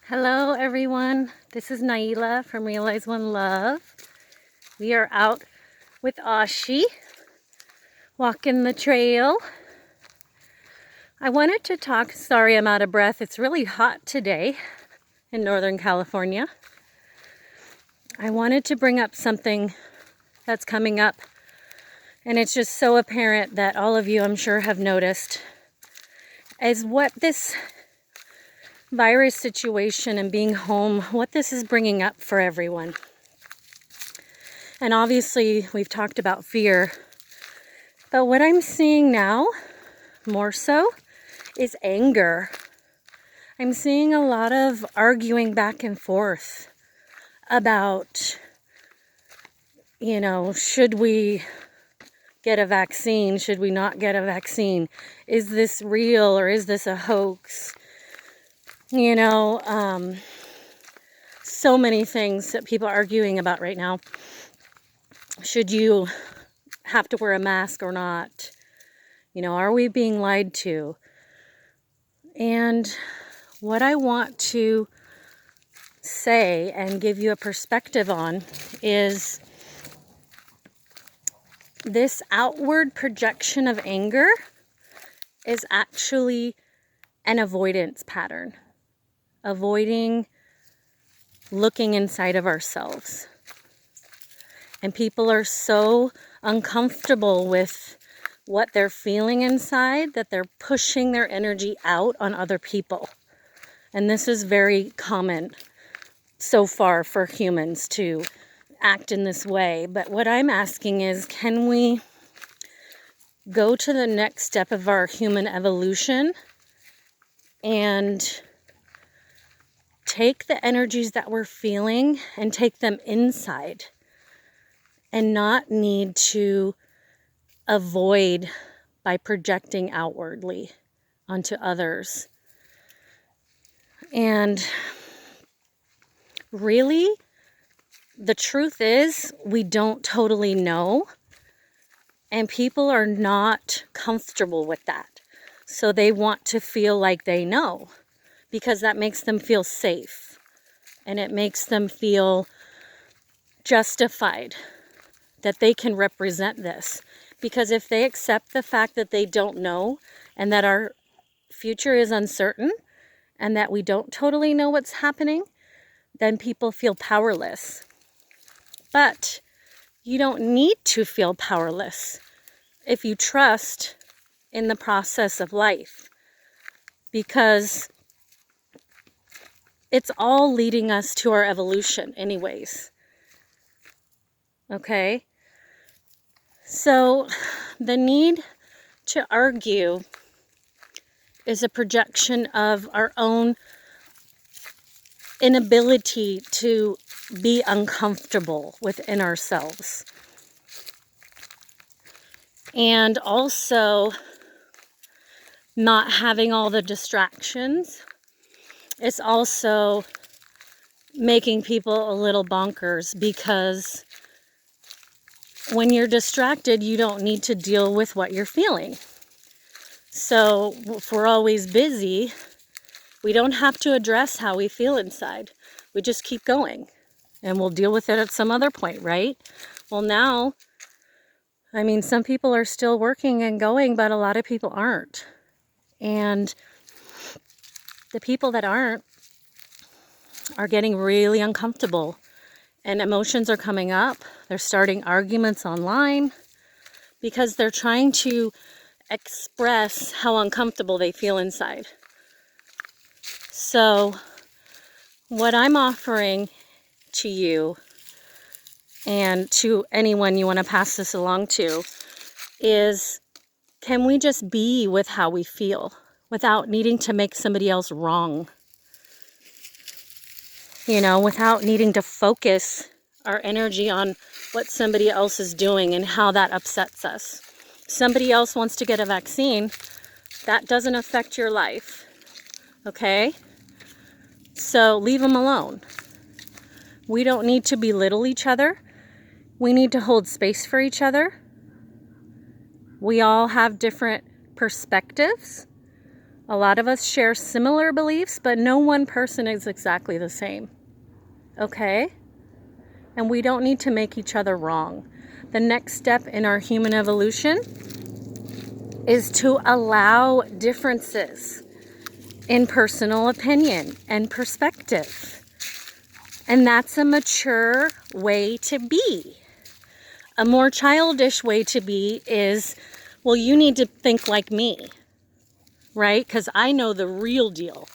Hello everyone, this is Naila from Realize One Love. We are out with Ashi, walking the trail. I wanted to talk, sorry I'm out of breath, it's really hot today in Northern California. I wanted to bring up something that's coming up, and it's just so apparent that all of you, I'm sure, have noticed, is what this virus situation and being home, what this is bringing up for everyone. And obviously we've talked about fear, but what I'm seeing now more so is anger. I'm seeing a lot of arguing back and forth about, should we get a vaccine? Should we not get a vaccine? Is this real or is this a hoax? So many things that people are arguing about right now. Should you have to wear a mask or not? Are we being lied to? And what I want to say and give you a perspective on is this outward projection of anger is actually an avoidance pattern. Avoiding looking inside of ourselves. And people are so uncomfortable with what they're feeling inside that they're pushing their energy out on other people. And this is very common so far for humans to act in this way. But what I'm asking is, can we go to the next step of our human evolution and take the energies that we're feeling and take them inside and not need to avoid by projecting outwardly onto others? And really, the truth is, we don't totally know, and people are not comfortable with that. So they want to feel like they know, because that makes them feel safe and it makes them feel justified that they can represent this. Because if they accept the fact that they don't know and that our future is uncertain and that we don't totally know what's happening, then people feel powerless. But you don't need to feel powerless if you trust in the process of life, because it's all leading us to our evolution anyways. Okay? So the need to argue is a projection of our own inability to be uncomfortable within ourselves. And also not having all the distractions. It's also making people a little bonkers, because when you're distracted, you don't need to deal with what you're feeling. So if we're always busy, we don't have to address how we feel inside. We just keep going and we'll deal with it at some other point, right? Well, now, some people are still working and going, but a lot of people aren't. And the people that aren't are getting really uncomfortable, and emotions are coming up. They're starting arguments online because they're trying to express how uncomfortable they feel inside. So what I'm offering to you and to anyone you want to pass this along to is, can we just be with how we feel without needing to make somebody else wrong? Without needing to focus our energy on what somebody else is doing and how that upsets us. Somebody else wants to get a vaccine, that doesn't affect your life, okay? So leave them alone. We don't need to belittle each other. We need to hold space for each other. We all have different perspectives. A lot of us share similar beliefs, but no one person is exactly the same. Okay? And we don't need to make each other wrong. The next step in our human evolution is to allow differences in personal opinion and perspective. And that's a mature way to be. A more childish way to be is, well, you need to think like me, right? Because I know the real deal.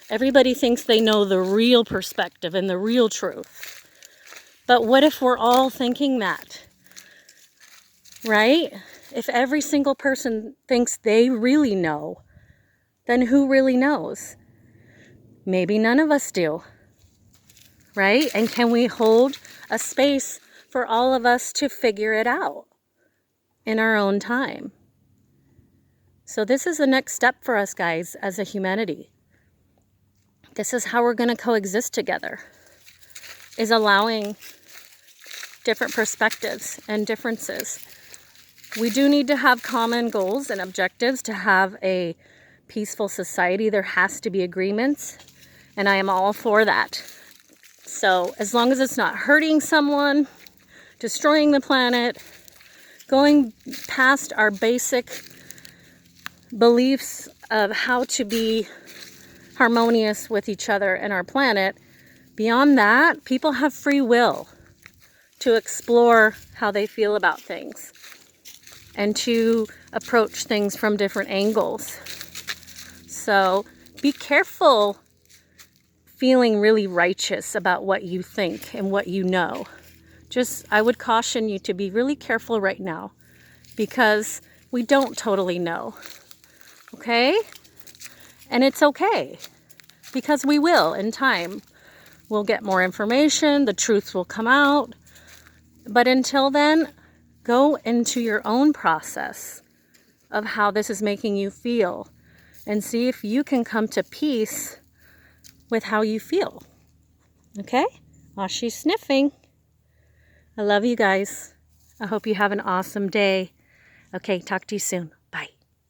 Everybody thinks they know the real perspective and the real truth. But what if we're all thinking that, right? If every single person thinks they really know, then who really knows? Maybe none of us do, right? And can we hold a space for all of us to figure it out in our own time? So this is the next step for us, guys, as a humanity. This is how we're going to coexist together, is allowing different perspectives and differences. We do need to have common goals and objectives to have a peaceful society. There has to be agreements, and I am all for that. So as long as it's not hurting someone, destroying the planet, going past our basic beliefs of how to be harmonious with each other and our planet, beyond that, people have free will to explore how they feel about things and to approach things from different angles. So be careful feeling really righteous about what you think and what you know. I would caution you to be really careful right now, because we don't totally know, okay? And it's okay, because we will in time. We'll get more information, the truth will come out. But until then, go into your own process of how this is making you feel and see if you can come to peace with how you feel. Okay? Ashi's sniffing. I love you guys. I hope you have an awesome day. Okay, talk to you soon.